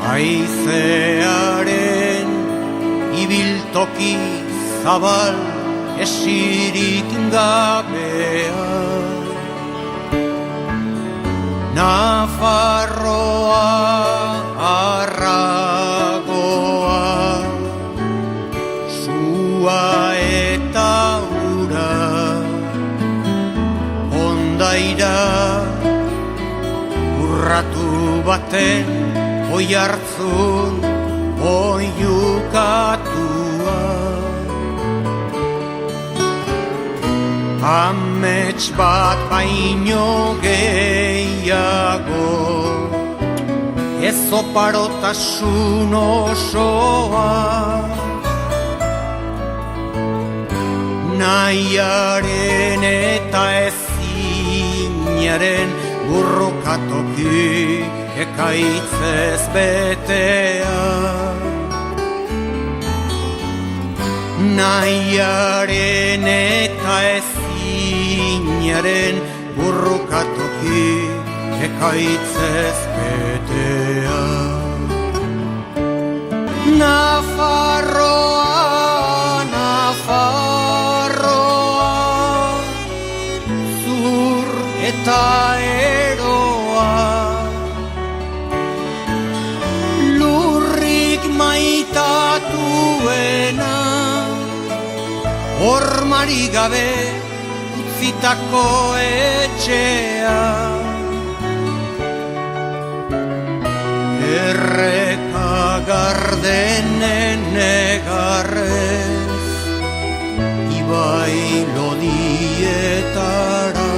Haizearen ibiltoki zabal esirik gabea, Nafarroa arragoa, sua eta ura, ondaira urratu baten oihartzun oiukatua. Amets bat baino gehiago, ez oparotasun osoa, nahiaren eta ezinaren burrukatoki ekaitzez betea. Nahiaren eta ezinaren burrukatoki ekaitzez betea. Nafarroa, Nafarroa, zur eta eroa, lurrik maitatuena, hormari gabe utzitako etxea. Erreka gardenen negarrez, ibai lodietara,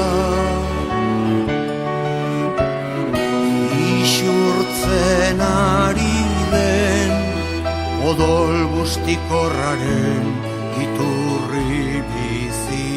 isurtzen ari den odol bustikorraren iturri bizi.